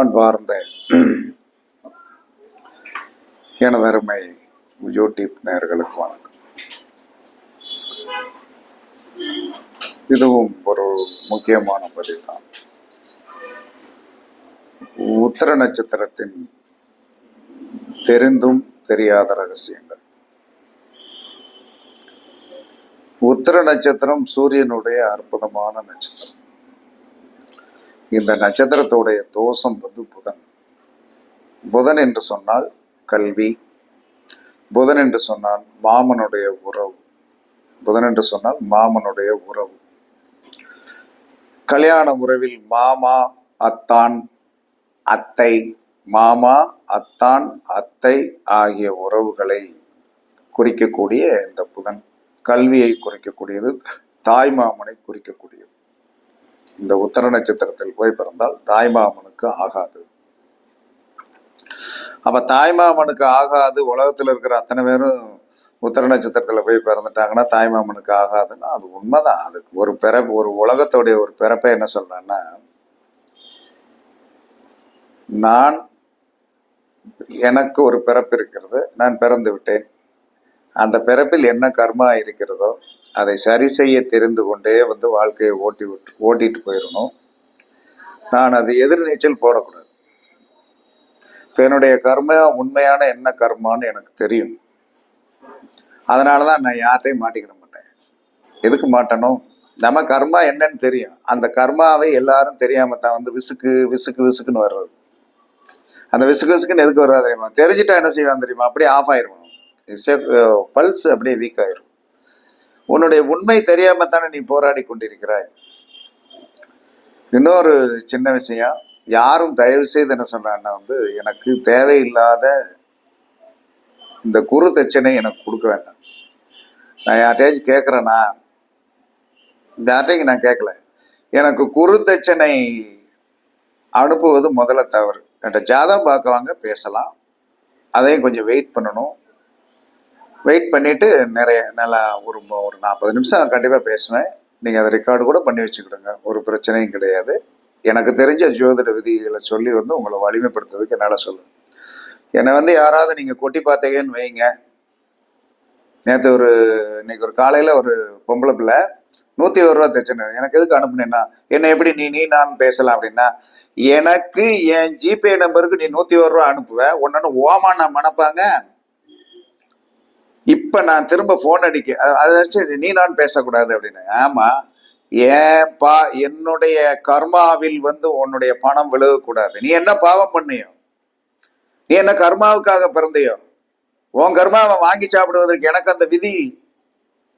அன்பார்ந்த எனதருமை யூடியூப் நேயர்களுக்கு வணக்கம். இதுவும் ஒரு முக்கியமான பதிவு தான். உத்திர நட்சத்திரத்தின் தெரிந்தும் தெரியாத ரகசியங்கள். உத்திர நட்சத்திரம் சூரியனுடைய அற்புதமான நட்சத்திரம். இந்த நட்சத்திரத்துடைய தோஷம் புதன். புதன் என்று சொன்னால் கல்வி, புதன் என்று சொன்னால் மாமனுடைய உறவு, புதன் என்று சொன்னால் மாமனுடைய உறவு. கல்யாண உறவில் மாமா, அத்தான், அத்தை, மாமா, அத்தான், அத்தை ஆகிய உறவுகளை குறிக்கக்கூடிய இந்த புதன். கல்வியை குறிக்கக்கூடியது, தாய் மாமனை குறிக்கக்கூடியது. இந்த உத்திர நட்சத்திரத்தில் போய் பிறந்தால் தாய்மாமனுக்கு ஆகாது. அப்ப தாய்மாமனுக்கு ஆகாது. உலகத்துல இருக்கிற அத்தனை பேரும் உத்திர நட்சத்திரத்துல போய் பிறந்துட்டாங்கன்னா தாய்மாமனுக்கு ஆகாதுன்னா அது உண்மைதான். அதுக்கு ஒரு உலகத்துடைய ஒரு பிறப்பை என்ன சொல்றேன்னா, எனக்கு ஒரு பிறப்பு இருக்கிறது, நான் பிறந்து விட்டேன். அந்த பிறப்பில் என்ன கர்மா இருக்கிறதோ அதை சரி செய்ய தெரிந்து கொண்டே வாழ்க்கையை ஓட்டிட்டு போயிடணும். நான் அது எதிர்நீச்சல் போடக்கூடாது. இப்போ என்னுடைய கர்மா உண்மையான என்ன கர்மான்னு எனக்கு தெரியும். அதனாலதான் நான் யார்ட்டையும் மாட்டிக்கிட மாட்டேன். எதுக்கு மாட்டணும்? நம்ம கர்மா என்னன்னு தெரியும். அந்த கர்மாவை எல்லாரும் தெரியாம தான் விசுக்கு விசுக்கு விசுக்குன்னு வர்றது. அந்த விசுக்கு விசுக்குன்னு எதுக்கு வர்றா தெரியுமா? தெரிஞ்சுட்டா என்ன செய்வான் தெரியுமா? அப்படியே ஆஃப் ஆயிரும். பல்ஸ் அப்படியே வீக் ஆயிரும். உன்னுடைய உண்மை தெரியாம தானே நீ போராடி கொண்டிருக்கிறாய். இன்னொரு சின்ன விஷயம், யாரும் தயவு செய்து என்ன சொன்னா எனக்கு தேவையில்லாத இந்த குரு தட்சணை எனக்கு கொடுக்க வேண்டாம். நான் யார்ட்டையாச்சும் கேட்கறேன்னா, யார்ட்டையும் நான் கேட்கல. எனக்கு குரு தட்சணை அனுப்புவது முதல்ல தவறு. என்கிட்ட ஜாதகம் பார்க்கவாங்க, பேசலாம். அதையும் கொஞ்சம் வெயிட் பண்ணணும். வெயிட் பண்ணிட்டு நல்லா ஒரு 40 நிமிஷம் கண்டிப்பாக பேசுவேன். நீங்கள் அதை ரெக்கார்டு கூட பண்ணி வச்சுக்கிடுங்க, ஒரு பிரச்சனையும் கிடையாது. எனக்கு தெரிஞ்ச ஜோதிட விதிகளை சொல்லி உங்களை வலிமைப்படுத்துறதுக்கு என்னால் சொல்லுவேன். என்னை யாராவது நீங்கள் கொட்டி பார்த்தீங்கன்னு வைங்க. நேற்று இன்னைக்கு ஒரு காலையில் ஒரு பொம்பளை பிள்ளை 101 ரூபா தைச்சேன். எனக்கு எதுக்கு அனுப்புனேன்னா, என்னை எப்படி நீ நான் பேசலாம் அப்படின்னா, எனக்கு என் ஜிபே நம்பருக்கு நீ 101 ரூபா அனுப்புவேன், ஒன்னு ஓமா நான் மனப்பாங்க. இப்ப நான் திரும்ப போன் அடிக்க அதை நீ நான் பேசக்கூடாது அப்படின்னு. ஆமா, ஏன்பா என்னுடைய கர்மாவில் உன்னுடைய பணம் விழுகக்கூடாது. நீ என்ன பாவம் பண்ணியோ? நீ என்ன கர்மாவுக்காக பிறந்தையோ? உன் கர்மாவை வாங்கி சாப்பிடுவதற்கு எனக்கு அந்த விதி?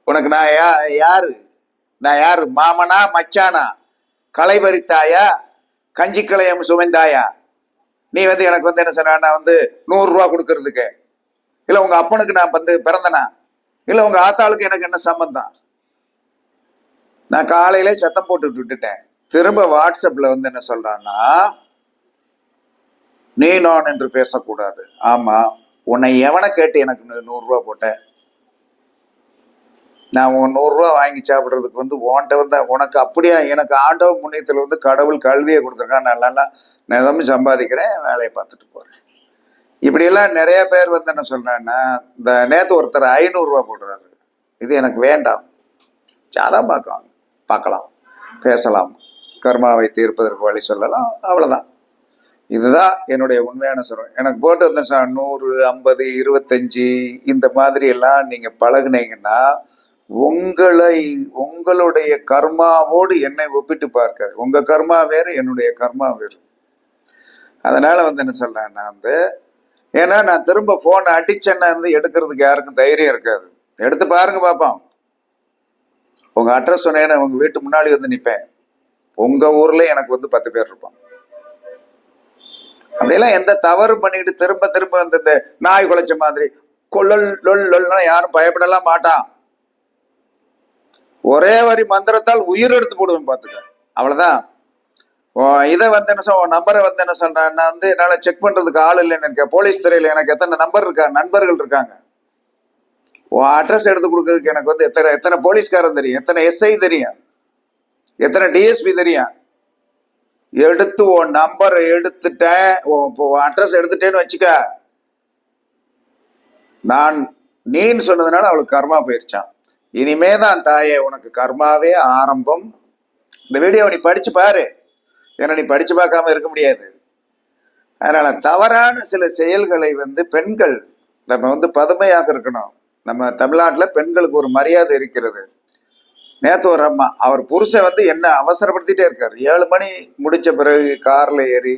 உனக்கு நான் யாரு? மாமனா, மச்சானா? களை பறித்தாயா? கஞ்சி களையம் சுமைந்தாயா? நீ எனக்கு என்ன சொன்ன, நான் 100 ரூபா கொடுக்கறதுக்கு? இல்ல உங்க அப்பனுக்கு நான் பிறந்தனா? இல்ல உங்க ஆத்தாளுக்கு எனக்கு என்ன சம்பந்தம்? நான் காலையில சத்தம் போட்டு விட்டுட்டேன். திரும்ப வாட்ஸ்அப்ல என்ன சொல்றான்னா, நீ நான் என்று பேசக்கூடாது. ஆமா, உன்னை எவனை கேட்டு எனக்கு 100 ரூபா போட்டேன்? நான் 100 ரூபா வாங்கி சாப்பிடுறதுக்கு உன்கிட்ட உனக்கு அப்படியா? எனக்கு ஆண்டவ புண்ணியத்துல கடவுள் கல்வியை கொடுத்துருக்கான், நல்லா நிதமும் சம்பாதிக்கிறேன், வேலையை பார்த்துட்டு போறேன். இப்படி எல்லாம் நிறைய பேர் என்ன சொல்றாங்கன்னா, இந்த நேத்து ஒருத்தர் 500 ரூபா போடுறாரு. இது எனக்கு வேண்டாம். ஜாதகம் பார்க்கலாம், பேசலாம், கர்மாவை தீர்ப்பதற்கு வழி சொல்லலாம், அவ்வளவுதான். இதுதான் என்னுடைய உண்மையான சொல்றேன். எனக்கு போட்டு 100, 50, 25 இந்த மாதிரி எல்லாம் நீங்க பழகுனீங்கன்னா உங்களுடைய கர்மாவோடு என்னை ஒப்பிட்டு பார்க்காது. உங்க கர்மா வேறு, என்னுடைய கர்மா வேறு. அதனால என்ன சொல்றேன், நான் ஏன்னா நான் திரும்ப போன் அடிச்சேன்னா எடுக்கிறதுக்கு யாருக்கும் தைரியம் இருக்காது. எடுத்து பாருங்க பாப்போம். உங்க அட்ரஸ் சொன்னேன்னா உங்க வீட்டு முன்னாடி நிப்பேன். உங்க ஊர்ல எனக்கு 10 பேர் இருப்பான். அப்படியெல்லாம் எந்த தவறு பண்ணிட்டு திரும்ப திரும்ப இந்த நாய் குலைச்ச மாதிரி கொள்ளல் யாரும் பயப்படலாம் மாட்டான். ஒரே வரி மந்திரத்தால் உயிர் எடுத்து போடுவேன் பாத்துக்க, அவ்வளவுதான். இதை என்ன சொல்ல, நம்பரை என்ன சொல்றேன், நான் என்னால செக் பண்றதுக்கு ஆள் இல்லைன்னு இருக்க. போலீஸ் துறையில எனக்கு எத்தனை நம்பர் நண்பர்கள் இருக்காங்க. அட்ரஸ் எடுத்து கொடுக்கறதுக்கு எனக்கு எத்தனை போலீஸ்காரன் தெரியும், எத்தனை எஸ்ஐ தெரியும், எத்தனை டிஎஸ்பி தெரியும். எடுத்து உன் நம்பரை எடுத்துட்டேன், அட்ரஸ் எடுத்துட்டேன்னு வச்சுக்க, நான் நீன்னு சொன்னதுனால அவளுக்கு கர்மா போயிருச்சான். இனிமேதான் தாயே உனக்கு கர்மாவே ஆரம்பம். இந்த வீடியோ நீ படிச்சு பாரு, ஏன்னா நீ படிச்சு பார்க்காம இருக்க முடியாது. அதனால தவறான சில செயல்களை பெண்கள் நம்ம பதுமையாக இருக்கணும். நம்ம தமிழ்நாட்டில் பெண்களுக்கு ஒரு மரியாதை இருக்கிறது. நேத்து ஒரு அம்மா, அவர் புருஷன் என்ன அவசரப்படுத்திட்டே இருக்காரு. 7 மணி முடிச்ச பிறகு கார்ல ஏறி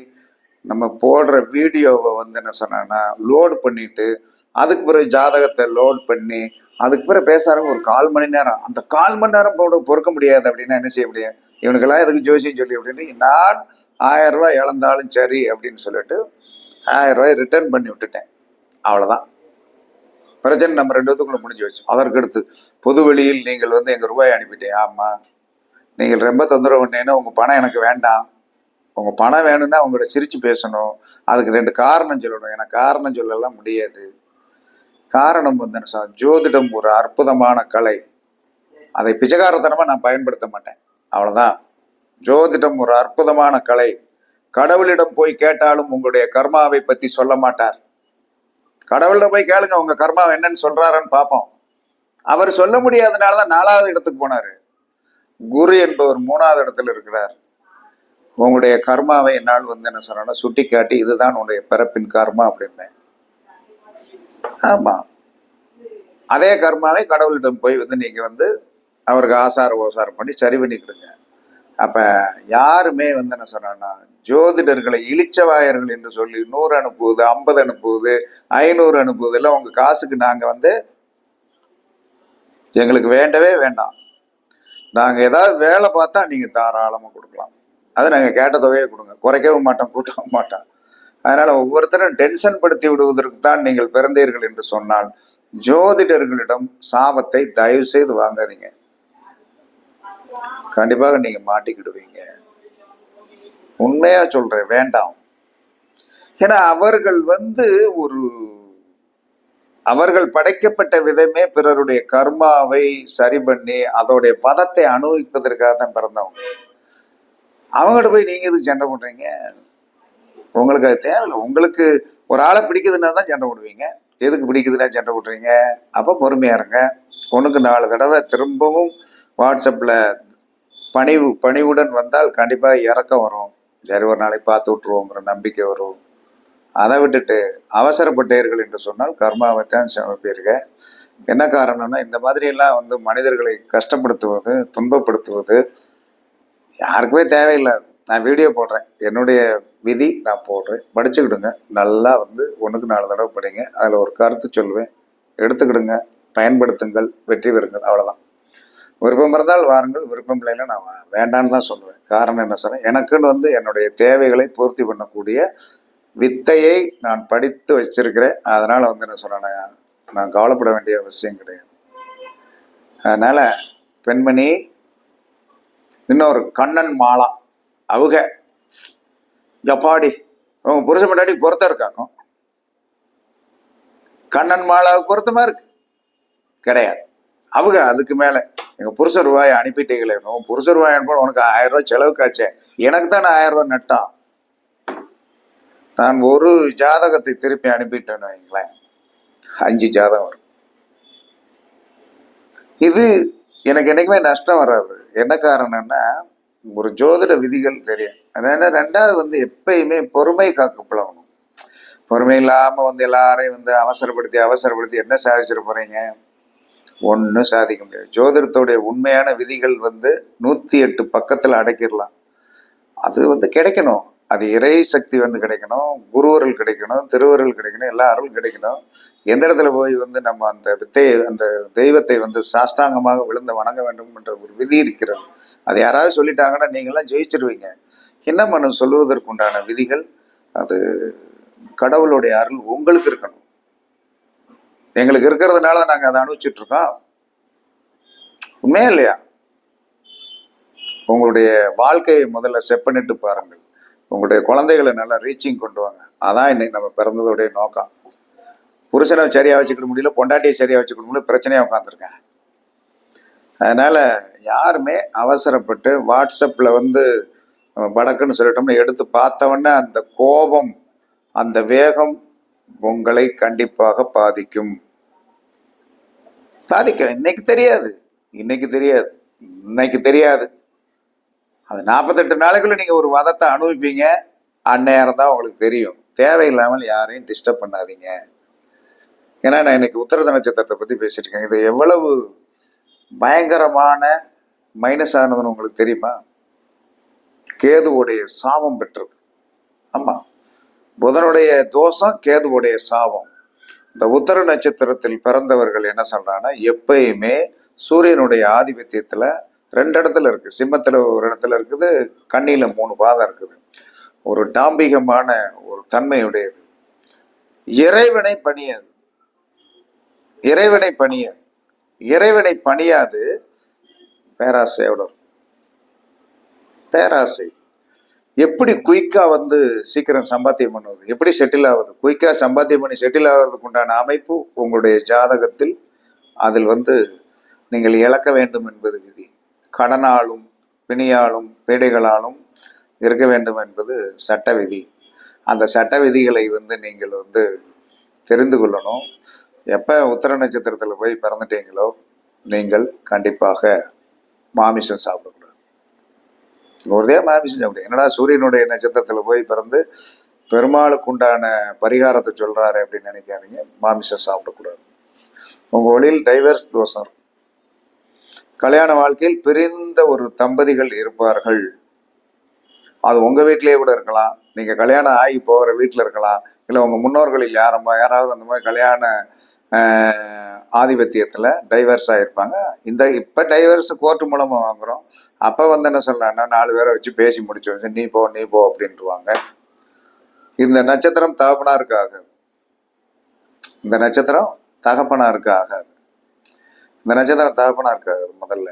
நம்ம போடுற வீடியோவை என்ன சொன்னா லோடு பண்ணிட்டு, அதுக்கு பிறகு ஜாதகத்தை லோட் பண்ணி, அதுக்கு பிறகு பேசாரங்க ஒரு 1/4 மணி நேரம். அந்த 1/4 மணி நேரம் போட பொறுக்க முடியாது அப்படின்னா என்ன செய்ய முடியும்? இவனுக்கெல்லாம் எதுக்கு ஜோசியம் சொல்லி அப்படின்னு நான் 1000 ரூபாய் இழந்தாலும் சரி அப்படின்னு சொல்லிட்டு 1000 ரூபாய் ரிட்டர்ன் பண்ணி விட்டுட்டேன். அவ்வளவுதான் பிரச்சனை. நம்ம 2 பேத்துக்குள்ள முடிஞ்சு வச்சு. அதற்கடுத்து பொது வெளியில் நீங்கள் எங்க ரூபாய் அனுப்பிட்டேன். ஆமா, நீங்கள் ரொம்ப தொந்தரவு பண்ணேன்னா உங்க பணம் எனக்கு வேண்டாம். உங்க பணம் வேணும்னா உங்களோட சிரிச்சு பேசணும். அதுக்கு 2 காரணம் சொல்லணும். எனக்கு காரணம் சொல்லலாம் முடியாது. காரணம் ஜோதிடம் ஒரு அற்புதமான கலை. அதை பிச்சைக்காரத்தனமா நான் பயன்படுத்த மாட்டேன். அவ்வளவுதான். ஜோதிடம் ஒரு அற்புதமான கலை. கடவுளிடம் போய் கேட்டாலும் உங்களுடைய கர்மாவை பத்தி சொல்ல மாட்டார். கடவுளிடம் போய் கேளுங்க உங்க கர்மா என்னன்னு சொல்றாருன்னு பார்ப்போம். அவர் சொல்ல முடியாதனாலதான் 4வது இடத்துக்கு போனாரு. குரு என்பவர் 3வது இடத்துல இருக்கிறார். உங்களுடைய கர்மாவை என்னால் என்ன சொன்னா சுட்டி காட்டி, இதுதான் உன்னுடைய பிறப்பின் கர்மா அப்படின்னு. ஆமா, அதே கர்மாவை கடவுளிடம் போய் நீங்க அவருக்கு ஆசார ஓசாரம் பண்ணி சரி பண்ணிக்கிடுங்க. அப்ப யாருமே என்ன சொன்னா ஜோதிடர்களை இளிச்சவாயர்கள் என்று சொல்லி 100 அனுப்புவது, 50 அனுப்புவது, 500 அனுப்புவது எல்லாம் உங்க காசுக்கு நாங்க எங்களுக்கு வேண்டவே வேண்டாம். நாங்க ஏதாவது வேலை பார்த்தா நீங்க தாராளமா கொடுக்கலாம். அது நாங்க கேட்ட தொகையை கொடுங்க, குறைக்கவும் மாட்டோம், கூட்டவும் மாட்டோம். அதனால ஒவ்வொருத்தரும் டென்ஷன் படுத்தி விடுவதற்கு தான் நீங்கள் பிறந்தீர்கள் என்று சொன்னால் ஜோதிடர்களிடம் சாபத்தை தயவு செய்து வாங்காதீங்க. கண்டிப்பாக நீங்க மாட்டிக்கிடுவீங்க. உண்மையா சொல்றேன், வேண்டாம். ஏன்னா அவர்கள் ஒரு அவர்கள் படைக்கப்பட்ட விதமே பிறருடைய கர்மாவை சரி பண்ணி அதோடைய பதத்தை அனுபவிப்பதற்காக தான் பிறந்தவங்க. அவங்கள்ட்ட போய் நீங்க எதுக்கு சண்டை போடுறீங்க? உங்களுக்கு அது தேவையில்லை. உங்களுக்கு ஒரு ஆளை பிடிக்குதுன்னா தான் சண்டை போடுவீங்க. எதுக்கு பிடிக்குதுன்னா சண்டை போடுறீங்க? அப்போ பொறுமையா இருங்க. ஒன்றுக்கு 4 தடவை திரும்பவும் வாட்ஸ்அப்பில் பணிவுடன் வந்தால் கண்டிப்பாக இறக்கம் வரும். சரி, ஒரு நாளைக்கு பார்த்து விட்டுருவோங்கிற நம்பிக்கை வரும். அதை விட்டுட்டு அவசரப்பட்டீர்கள் என்று சொன்னால் கர்மாவை தான் சமைப்பீர்கள். என்ன காரணம்னா இந்த மாதிரி எல்லாம் மனிதர்களை கஷ்டப்படுத்துவது, துன்பப்படுத்துவது யாருக்குமே தேவையில்லை. நான் வீடியோ போடுறேன், என்னுடைய விதி நான் போடுறேன், படிச்சுக்கிடுங்க. நல்லா 1க்கு 4 தடவை படிங்க. அதில் ஒரு கருத்து சொல்லுவேன், எடுத்துக்கிடுங்க, பயன்படுத்துங்கள், வெற்றி பெறுங்கள். அவ்வளோதான். விருப்பம் இருந்தால் வாருங்கள், விருப்பம் இல்லைன்னா நான் வேண்டான்னு தான் சொல்லுவேன். காரணம் என்ன சொன்னேன், எனக்குன்னு என்னுடைய தேவைகளை பூர்த்தி பண்ணக்கூடிய வித்தையை நான் படித்து வச்சிருக்கிறேன். அதனால என்ன சொன்னேன், நான் கவலைப்பட வேண்டிய அவசியம் கிடையாது. அதனால பெண்மணி, இன்னொரு கண்ணன் மாலா, அவங்க ஜப்பாடி அவங்க புருஷ முன்னாடி பொருத்தம் இருக்காங்க. கண்ணன் மாலாவுக்கு பொருத்தமா இருக்கு கிடையாது. அவங்க அதுக்கு மேல எங்க புருஷ ரூபாய் அனுப்பிட்டீங்களே, புருஷ ரூபாய் அனுப்ப உனக்கு 1000 ரூபாய் செலவுக்காச்சே, எனக்கு தான் 1000 ரூபாய் நட்டான். நான் ஒரு ஜாதகத்தை திருப்பி அனுப்பிட்டேன்னு வைங்களேன், 5 ஜாதகம் வரும். இது எனக்கு என்னைக்குமே நஷ்டம் வராது. என்ன காரணம்னா ஒரு ஜோதிட விதிகள் தெரியும். அதனால 2வது எப்பயுமே பொறுமை காக்க பழகணும். பொறுமை இல்லாம எல்லாரையும் அவசரப்படுத்தி என்ன சாதிச்சிட போறீங்க? ஒன்றும் சாதிக்க முடியாது. ஜோதிடத்துடைய உண்மையான விதிகள் 108 பக்கத்துல அடக்கிடலாம். அது கிடைக்கணும். அது இறை சக்தி கிடைக்கணும், குருவர்கள் கிடைக்கணும், திருவருள் கிடைக்கணும், எல்லா அருள் கிடைக்கணும். எந்த இடத்துல போய் நம்ம அந்த வித்தையை, அந்த தெய்வத்தை சாஷ்டாங்கமாக விழுந்து வணங்க வேண்டும் என்ற ஒரு விதி இருக்கிறது. அது யாராவது சொல்லிட்டாங்கன்னா நீங்களாம் ஜெயிச்சிருவீங்க. என்ன பண்ண சொல்லுவதற்கு உண்டான விதிகள், அது கடவுளுடைய அருள் உங்களுக்கு இருக்கணும். எங்களுக்கு இருக்கிறதுனால நாங்க அதை அனுபவிச்சுட்டு இருக்கோம். உண்மையா இல்லையா? உங்களுடைய வாழ்க்கையை முதல்ல செட் பண்ணிட்டு பாருங்கள். உங்களுடைய குழந்தைகளை நல்லா ரீச்சிங் கொண்டு வாங்க. அதான் இன்னைக்கு நம்ம பிறந்ததோடைய நோக்கம். புருஷனை சரியா வச்சுக்கிட முடியல, பொண்டாட்டியை சரியா வச்சுக்கிட முடியல, பிரச்சனையா உட்காந்துருக்கேன். அதனால யாருமே அவசரப்பட்டு வாட்ஸ்அப்ல நம்ம படக்குன்னு சொல்லிட்டோம்னா எடுத்து பார்த்தவொடனே அந்த கோபம், அந்த வேகம் உங்களை கண்டிப்பாக பாதிக்கும். இன்னைக்கு தெரியாது, இன்னைக்கு தெரியாது, இன்னைக்கு தெரியாது. அது 48 நாளைக்குள்ள நீங்க ஒரு வதத்தை அனுபவிப்பீங்க. அந்நேரம் தான் உங்களுக்கு தெரியும். தேவையில்லாமல் யாரையும் டிஸ்டர்ப் பண்ணாதீங்க. ஏன்னா நான் இன்னைக்கு உத்திரத நட்சத்திரத்தை பத்தி பேசிட்டு இருக்கேன். இது எவ்வளவு பயங்கரமான மைனஸ் ஆனதுன்னு உங்களுக்கு தெரியுமா? கேதுவுடைய சாபம் பெற்றது. ஆமா, புதனுடைய தோஷம், கேதுவுடைய சாபம். இந்த உத்தர நட்சத்திரத்தில் பிறந்தவர்கள் என்ன சொல்றாங்கன்னா, எப்பயுமே சூரியனுடைய ஆதிபத்தியத்துல 2 இடத்துல இருக்கு. சிம்மத்துல ஒரு இடத்துல இருக்குது, கன்னியில 3 பாதம் இருக்குது. ஒரு டாம்பிகமான ஒரு தன்மையுடையது. இறைவனை பணியாது, இறைவனை பணியாது, இறைவனை பணியாது. பேராசையோட பேராசை. எப்படி குயிக்கா வந்து சீக்கிரம் சம்பாத்தியம் பண்ணுவது, எப்படி செட்டில் ஆகுது, குயிக்கா சம்பாத்தியம் பண்ணி செட்டில் ஆகிறதுக்கு உண்டான அமைப்பு உங்களுடைய ஜாதகத்தில் அதில் வந்து நீங்கள் இழக்க வேண்டும் என்பது விதி. கடனாலும் பிணியாலும் பீடைகளாலும் இருக்க வேண்டும் என்பது சட்ட விதி. அந்த சட்ட விதிகளை வந்து நீங்கள் வந்து தெரிந்து கொள்ளணும். எப்போ உத்தர நட்சத்திரத்தில் போய் பிறந்துட்டீங்களோ நீங்கள் கண்டிப்பாக மாமிசம் சாப்பிடக்கூடாது. ஒரே மாமிசம் சாப்பிடு. என்னடா சூரியனுடைய நட்சத்திரத்தில் போய் பிறந்து பெருமாளுக்கு உண்டான பரிகாரத்தை சொல்றாரு அப்படின்னு நினைக்காதீங்க. மாமிசம் சாப்பிடக்கூடாது. உங்க ஒளியில் டைவர்ஸ் தோஷம். கல்யாண வாழ்க்கையில் பிரிந்த ஒரு தம்பதிகள் இருப்பார்கள். அது உங்க வீட்டிலேயே கூட இருக்கலாம், நீங்க கல்யாணம் ஆகி போகிற வீட்டில் இருக்கலாம், இல்லை உங்க முன்னோர்களில் யாராவது அந்த மாதிரி கல்யாண ஆதிபத்தியத்தில் டைவர்ஸ் ஆகிருப்பாங்க. இப்போ டைவர்ஸ் கோர்ட்டு மூலமாக வாங்குறோம். அப்போ வந்து என்ன சொல்லலாம்னா 4 பேரை வச்சு பேசி முடிச்சு வச்சு நீ போ அப்படின்ட்டுருவாங்க. இந்த நட்சத்திரம் தகப்பனாருக்கு ஆகாது. இந்த நட்சத்திரம் தகப்பனாருக்கு ஆகாது. இந்த நட்சத்திரம் தகப்பனாருக்கு ஆகாது முதல்ல.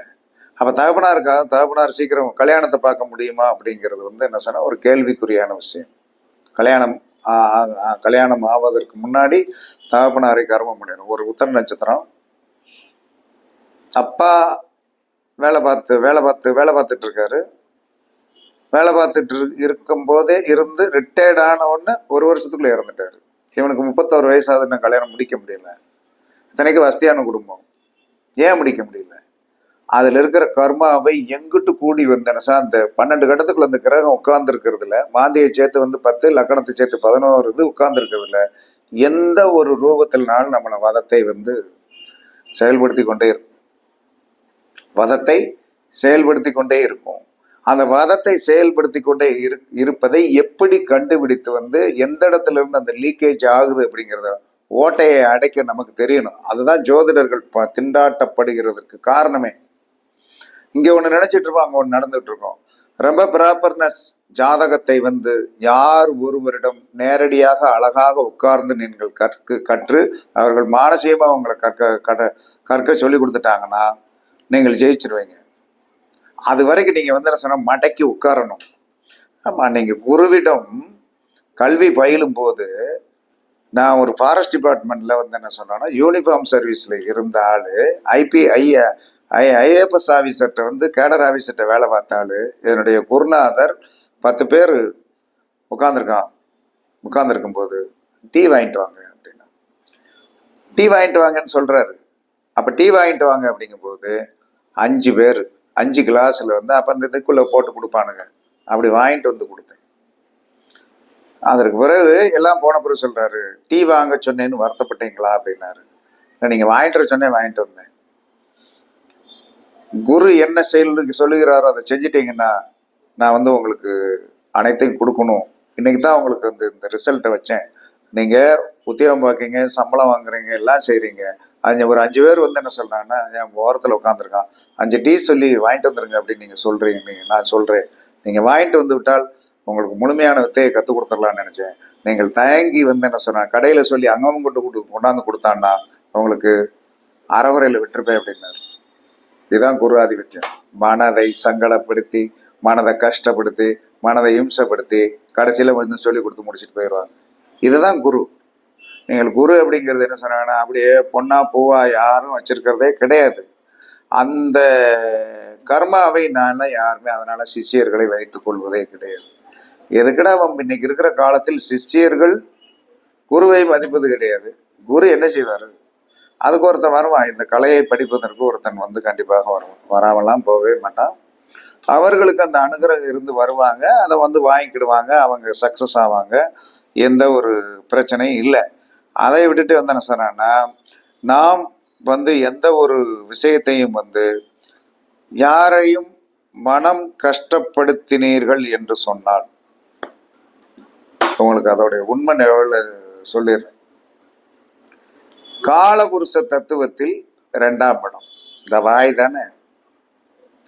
அப்போ தகப்பனார் சீக்கிரம் கல்யாணத்தை பார்க்க முடியுமா அப்படிங்கிறது வந்து என்ன சொன்னால் ஒரு கேள்விக்குறியான விஷயம். கல்யாணம் ஆவதற்கு முன்னாடி தகப்பனாரை கர்மம் பண்ணிடணும். ஒரு உத்தர நட்சத்திரம் அப்பா வேலை பார்த்துட்டு இருக்காரு. வேலை பார்த்துட்டு இருக்கும் போதே இருந்து ரிட்டையர்ட் ஆன உடனே 1 வருஷத்துக்குள்ள இறந்துட்டாரு. இவனுக்கு 31 வயசு ஆகுதுன்னா கல்யாணம் முடிக்க முடியல. இத்தனைக்கு வசதியான குடும்பம். ஏன் முடிக்க முடியல? அதுல இருக்கிற கர்மாவை எங்கிட்டு கூடி வந்தனசா அந்த 12 கட்டத்துக்குள்ள அந்த கிரகம் உட்கார்ந்து இருக்கிறதுல, மாந்தியை சேர்த்து வந்து 10, லக்கணத்தை சேர்த்து 11 இது உட்கார்ந்து இருக்கிறதுல எந்த ஒரு ரூபத்தினாலும் நம்மளை வதத்தை வந்து செயல்படுத்தி கொண்டே இருக்கும். வதத்தை செயல்படுத்தி கொண்டே இருக்கும். அந்த வதத்தை செயல்படுத்தி கொண்டே இருப்பதை எப்படி கண்டுபிடித்து வந்து எந்த இடத்துல இருந்து அந்த லீக்கேஜ் ஆகுது அப்படிங்கிறத ஓட்டையை அடைக்க நமக்கு தெரியணும். அதுதான் ஜோதிடர்கள் திண்டாட்டப்படுகிறதுக்கு காரணமே. இங்க ஒண்ணு நினைச்சிட்டு இருக்கோம், அங்க ஒண்ணு நடந்துட்டு இருக்கோம். ரொம்ப ப்ராப்பர்னஸ் ஜாதகத்தை வந்து யார் ஒருவரிடம் நேரடியாக அழகாக உட்கார்ந்து நீங்கள் கற்று அவர்கள் மானசீகமா உங்களை கற்க சொல்லி கொடுத்துட்டாங்கன்னா நீங்கள் ஜெயிச்சிருவீங்க. அது வரைக்கும் நீங்க வந்து என்ன சொன்னா மடக்கி உட்காரணும். ஆமா, நீங்க குருவிடம் கல்வி பயிலும் போது நான் ஒரு ஃபாரஸ்ட் டிபார்ட்மெண்ட்ல வந்து என்ன சொன்னா யூனிஃபார்ம் சர்வீஸ்ல இருந்த ஆளு ஐஏஎஸ் ஆஃபீஸர்கிட்ட வந்து கேடர் ஆஃபீஸர்கிட்ட வேலை பார்த்தாலு என்னுடைய குருநாதர் 10 பேர் உட்கார்ந்துருக்கும் போது டீ வாங்கிட்டு வாங்க அப்படின்னா டீ வாங்கிட்டு வாங்கன்னு சொல்றாரு. அப்ப டீ வாங்கிட்டு வாங்க அப்படிங்கும் போது 5 பேர் 5 கிளாஸ்ல வந்து அப்ப அந்த இதுக்குள்ள போட்டு கொடுப்பானுங்க. அப்படி வாங்கிட்டு வந்து கொடுத்தேன். அதற்கு பிறகு எல்லாம் போன பிறகு சொல்றாரு, டீ வாங்க சொன்னேன்னு வருத்தப்பட்டீங்களா அப்படின்னாரு. நீங்க வாங்கிட்டு சொன்னேன், வாங்கிட்டு வந்தேன். குரு என்ன சொல்லுகிறாரோ அதை செஞ்சிட்டீங்கன்னா நான் வந்து உங்களுக்கு அனைத்தையும் கொடுக்கணும். இன்னைக்கு தான் உங்களுக்கு வந்து இந்த ரிசல்ட்டை வச்சேன். நீங்க உத்தியோகம் பார்க்கீங்க, சம்பளம் வாங்குறீங்க, எல்லாம் செய்றீங்க. ஒரு 5 பேர் வந்து என்ன சொல்றாங்கன்னா என் ஓரத்தில் உட்காந்துருக்கான், 5 டீ சொல்லி வாங்கிட்டு வந்துருங்க அப்படின்னு நீங்க சொல்றீங்க. நான் சொல்றேன், நீங்க வாங்கிட்டு வந்து விட்டால் உங்களுக்கு முழுமையான வித்தையை கற்றுக் கொடுத்துடலான்னு நினைச்சேன். நீங்கள் தயங்கி வந்து என்ன சொன்ன கடையில சொல்லி அங்கவங்க கொண்டாந்து கொடுத்தான்னா உங்களுக்கு அறகுறையில் விட்டுருப்பேன் அப்படின்னாரு. இதுதான் குரு ஆதிபத்தியம். மனதை சங்கடப்படுத்தி, மனதை கஷ்டப்படுத்தி, மனதை இம்சப்படுத்தி கடைசியில வந்து சொல்லி கொடுத்து முடிச்சுட்டு போயிடுவாங்க. இதுதான் குரு. நீங்கள் குரு அப்படிங்கிறது என்ன சொன்னாங்கன்னா அப்படியே பொண்ணா பூவா யாரும் வச்சிருக்கிறதே கிடையாது. அந்த கர்மாவை நான் யாருமே அதனால சிஷ்யர்களை வைத்துக் கொள்வதே கிடையாது. எதுக்கடா இன்னைக்கு இருக்கிற காலத்தில் சிஷ்யர்கள் குருவை மதிப்பது கிடையாது. குரு என்ன செய்வாரு? அதுக்கு ஒருத்தன் வருவான். இந்த கலையை படிப்பதற்கு ஒருத்தன் வந்து கண்டிப்பாக வருவான். வராமலாம் போகவே மாட்டான். அவர்களுக்கு அந்த அனுகிரகம் இருந்து வருவாங்க. அதை வந்து வாங்கிக்கிடுவாங்க. அவங்க சக்சஸ் ஆவாங்க. எந்த ஒரு பிரச்சனையும் இல்லை. அதை விட்டுட்டு வந்து என்ன சொன்னா, நாம் வந்து எந்த ஒரு விஷயத்தையும் வந்து யாரையும் மனம் கஷ்டப்படுத்தினீர்கள் என்று சொன்னால், உங்களுக்கு அதோடைய உண்மை நிகழ்வு சொல்லிடுறேன். காலபுருஷ தத்துவத்தில் 2ஆம் இடம், இந்த வாய் தானே,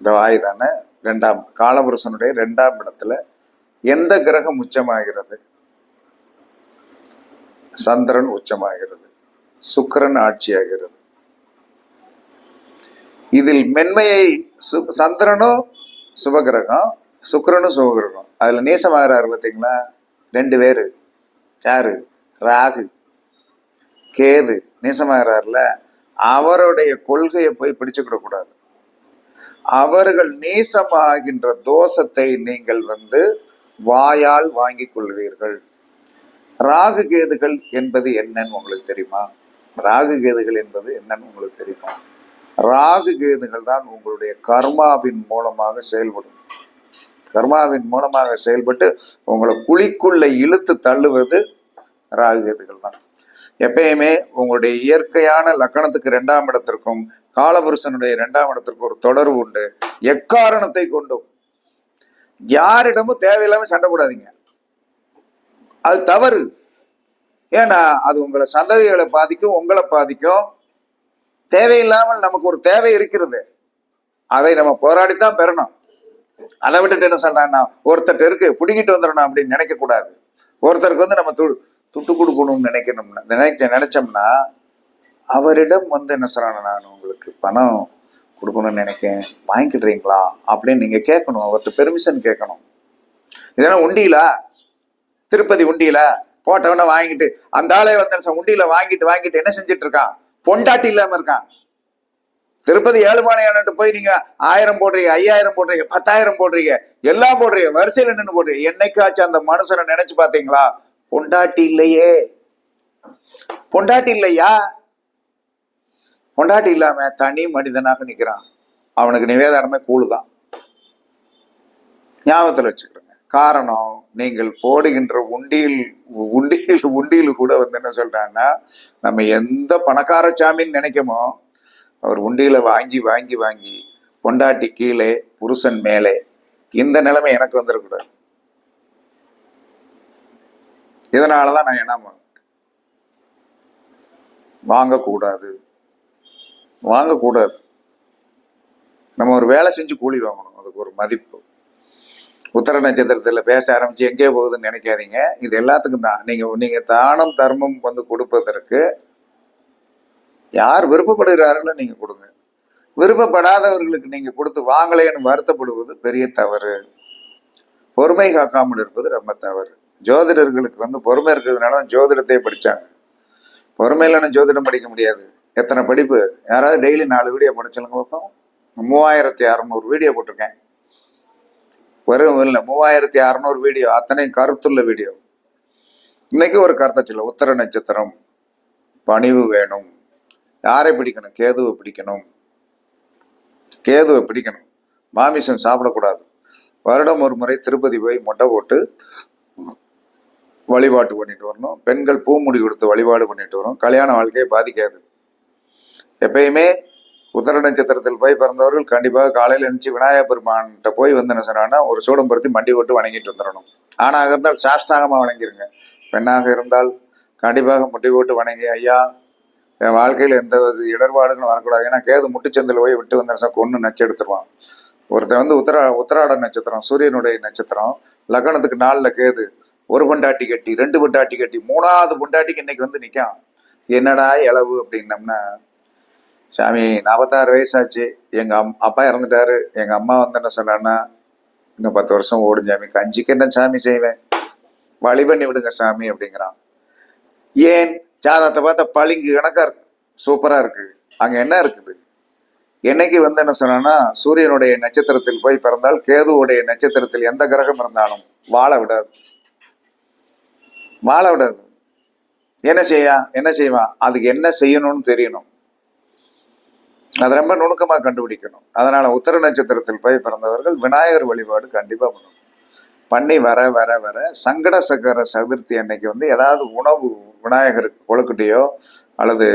இந்த வாய் தானே ரெண்டாம், காலபுருஷனுடைய 2ஆம் இடத்துல எந்த கிரகம் உச்சமாகிறது? சந்திரன் உச்சமாகிறது, சுக்கிரன் ஆட்சியாகிறது. இதில் மென்மையை சந்திரனும் சுபகிரகம், சுக்கிரனும் சுபகிரகம். அதுல நேசமாகிறாரு பார்த்தீங்களா? 2 பேரு. யாரு? ராகு கேது நேசமாகிறார்ல. அவருடைய கொள்கையை போய் பிடிச்சுக்கிட கூடாது. அவர்கள் நேசமாகின்ற தோஷத்தை நீங்கள் வந்து வாயால் வாங்கி கொள்வீர்கள். ராகு கேதுகள் என்பது என்னன்னு உங்களுக்கு தெரியுமா? ராகு கேதுகள் என்பது என்னன்னு உங்களுக்கு தெரியுமா? ராகு கேதுகள் தான் உங்களுடைய கர்மாவின் மூலமாக செயல்படும். கர்மாவின் மூலமாக செயல்பட்டு உங்களை குழிக்குள்ள இழுத்து தள்ளுவது ராகு கேதுகள் தான். எப்பயுமே உங்களுடைய இயற்கையான லக்கணத்துக்கு 2ஆம் இடத்திற்கும் காலபுருஷனுடைய 2ஆம் இடத்திற்கும் ஒரு தொடர்பு உண்டு. எக்காரணத்தை கொண்டும் யாரிடமும் தேவையில்லாம சண்டை போடாதீங்க. அது தவறு. ஏன்னா அது உங்களை சந்ததிகளை பாதிக்கும், உங்களை பாதிக்கும். தேவையில்லாமல் நமக்கு ஒரு தேவை இருக்கிறது, அதை நம்ம போராடித்தான் பெறணும். அதை விட்டுட்டு என்ன சொல்றான்னா, ஒருத்தர் இருக்கு பிடிக்கிட்டு வந்துடணும் அப்படின்னு நினைக்க கூடாது. ஒருத்தருக்கு வந்து நம்ம துட்டு கொடுக்கணும்னு நினைச்சோம்னா அவரிடம் வந்து என்ன சொல்றாங்க, நான் உங்களுக்கு பணம் கொடுக்கணும்னு நினைக்கேன், வாங்கிக்கிட்டுறீங்களா அப்படின்னு நீங்க கேட்கணும். அவர்கிட்ட பெர்மிஷன் கேட்கணும். இதெல்லாம் உண்டியிலா, திருப்பதி உண்டியில போட்டவன வாங்கிட்டு அந்த ஆளே வந்து உண்டியில வாங்கிட்டு என்ன செஞ்சிட்டு இருக்கான்? பொண்டாட்டி இல்லாம இருக்கான். திருப்பதி ஏழுமலையான்ட்டு போய் நீங்க 1000 போடுறீங்க, 5000 போடுறீங்க, 10,000 போடுறீங்க, எல்லாம் போடுறீங்க, வரிசையில நின்று போடுறீங்க. என்னைக்காச்சும் அந்த மனுஷனை நினைச்சு பாத்தீங்களா? பொண்டாட்டி இல்லையே. பொண்டாட்டி இல்லையா? பொண்டாட்டி இல்லாம தனி மனிதனாக நிக்கிறான். அவனுக்கு நிவேதனமே கூழுதான். ஞாபகத்துல வச்சுக்கிறேங்க. காரணம், நீங்கள் போடுகின்ற உண்டியில் கூட வந்து என்ன சொல்றாங்கன்னா, நம்ம எந்த பணக்கார சாமின்னு நினைக்கமோ அவர் உண்டியில வாங்கி பொண்டாட்டி கீழே புருஷன் மேலே, இந்த நிலைமை எனக்கு வந்துடக்கூடாது. இதனாலதான் நான் என்ன வாங்கக்கூடாது. நம்ம ஒரு வேலை செஞ்சு கூலி வாங்கணும், அதுக்கு ஒரு மதிப்பு. உத்தர நட்சத்திரத்துல பேச ஆரம்பிச்சு எங்கே போகுதுன்னு நினைக்காதீங்க. இது எல்லாத்துக்கும் தான். நீங்க தானம் தர்மம் வந்து கொடுப்பதற்கு யார் விருப்பப்படுகிறார்களோ நீங்க கொடுங்க. விருப்பப்படாதவர்களுக்கு நீங்க கொடுத்து வாங்கலைன்னு வருத்தப்படுவது பெரிய தவறு. பொறுமை காக்காமல் இருப்பது ரொம்ப தவறு. ஜோதிடர்களுக்கு வந்து பொறுமை இருக்கிறதுனால ஜோதிடத்தை படிச்சாங்க. பொறுமை இல்லைன்னு ஜோதிடம் படிக்க முடியாது. எத்தனை படிப்பு? யாராவது டெய்லி 4 வீடியோ படிச்சலுங்க பார்ப்போம். 3600 வீடியோ போட்டிருக்கேன். வெறும் இல்லை, 3600 வீடியோ, அத்தனை கருத்துள்ள வீடியோ. இன்னைக்கு ஒரு கருத்தை சொல்ல, உத்தர நட்சத்திரம் பணிவு வேணும். யாரை பிடிக்கணும்? கேதுவை பிடிக்கணும். மாமிசம் சாப்பிடக்கூடாது. வருடம் ஒரு முறை திருப்பதி போய் மொட்டை போட்டு வழிபாட்டு பண்ணிட்டு வரணும். பெண்கள் பூமுடி கொடுத்து வழிபாடு பண்ணிட்டு வரும். கல்யாண வாழ்க்கையை பாதிக்காது. எப்பயுமே உத்தர நட்சத்திரத்தில் போய் பிறந்தவர்கள் கண்டிப்பாக காலையில் எழுந்துச்சு விநாயகர் பெருமான்கிட்ட போய் வந்து என்ன சொன்னாங்கன்னா, ஒரு சூடம் பருத்தி மண்டி போட்டு வணங்கிட்டு வந்துடணும். ஆணாக இருந்தால் சாஷ்டாகமா வணங்கிருங்க. பெண்ணாக இருந்தால் கண்டிப்பாக முட்டி போட்டு வணங்கி, ஐயா என் வாழ்க்கையில் எந்த இடர்பாடுகளும் வரக்கூடாது. ஏன்னா கேது முட்டுச்சந்தில் போய் விட்டு வந்த கொன்று நச்சு எடுத்துருவான். ஒருத்தர் வந்து உத்தராட நட்சத்திரம், சூரியனுடைய நட்சத்திரம், லக்னத்துக்கு 4ல் கேது. ஒரு பொண்டாட்டி கட்டி, 2 பொண்டாட்டி கட்டி, 3ஆவது பொண்டாட்டிக்கு இன்னைக்கு வந்து நிற்கான். என்னடா இளவு அப்படின்னம்னா, சாமி 46 வயசாச்சு, எங்க அப்பா இறந்துட்டாரு, எங்க அம்மா வந்து என்ன சொன்னான்னா, இன்னும் 10 வருஷம் ஓடும் சாமி, கஞ்சிக்கு என்ன சாமி செய்வேன், வழி பண்ணி விடுங்க சாமி அப்படிங்கிறான். ஏன்? ஜாதகத்தை பார்த்தா பளிங்கு கணக்கா இருக்கு, சூப்பரா இருக்கு. அங்க என்ன இருக்குது? என்னைக்கு வந்து என்ன சொன்னா சூரியனுடைய நட்சத்திரத்தில் போய் பிறந்தால் கேதுவுடைய நட்சத்திரத்தில் எந்த கிரகம் இருந்தாலும் வாழ விடாது. வாழ விடாது. என்ன செய்வான், அதுக்கு என்ன செய்யணும்னு தெரியணும். அதை ரொம்ப நுணுக்கமா கண்டுபிடிக்கணும். அதனால உத்தர நட்சத்திரத்தில் போய் பிறந்தவர்கள் விநாயகர் வழிபாடு கண்டிப்பா பண்ணணும். பண்ணி வர வர வர சங்கட சக்கர சதுர்த்தி அன்னைக்கு வந்து ஏதாவது உணவு விநாயகருக்கு கொழுக்கட்டையோ அல்லது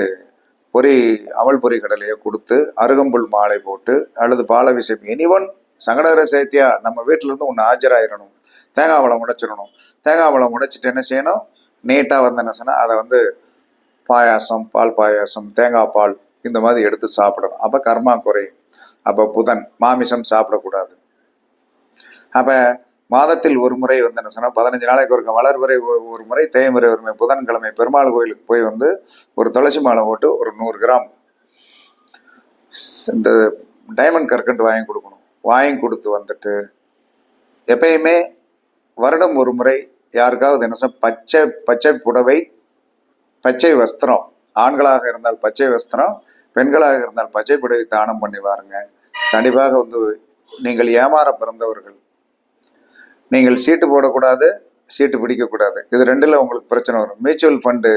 பொறி அவல் பொறி கடலையோ கொடுத்து அருகம்புல் மாலை போட்டு அல்லது பாலபிஷேகம் எனிவன் சங்கடகர சேர்த்தியா நம்ம வீட்டுல இருந்து ஒன்று ஆஜராயிடணும். தேங்காய் பழம் உடைச்சிடணும். தேங்காய் பழம் உடைச்சிட்டு என்ன செய்யணும், நீட்டாக வந்து என்ன சொன்னா அதை வந்து பாயாசம், பால் பாயாசம், தேங்காய் பால் இந்த மாதிரி எடுத்து சாப்பிடணும். அப்ப கர்மா குறையும். அப்ப புதன் மாமிசம் சாப்பிடக்கூடாது. அப்ப மாதத்தில் ஒரு முறை வந்து என்ன சொன்னா 15 நாளைக்கு ஒரு வளர்வரை ஒரு முறை, தேய்முறை ஒரு முறை புதன்கிழமை பெருமாள் கோயிலுக்கு போய் வந்து ஒரு துளசி மாலை போட்டு ஒரு 100 கிராம் இந்த டைமண்ட் கற்கண்டு வாங்கி கொடுக்கணும். வாங்கி கொடுத்து வந்துட்டு எப்பயுமே வருடம் ஒரு முறை யாருக்காவது என்ன பச்சை பச்சை புடவை, பச்சை வஸ்திரம், ஆண்களாக இருந்தால் பச்சை வஸ்திரம், பெண்களாக இருந்தால் பச்சை புடவை தானம் பண்ணி வாருங்க. கண்டிப்பாக வந்து நீங்கள் ஏமாற பிறந்தவர்கள். நீங்கள் சீட்டு போடக்கூடாது, சீட்டு பிடிக்கக்கூடாது. இது ரெண்டுல உங்களுக்கு பிரச்சனை வரும். மியூச்சுவல் ஃபண்டு,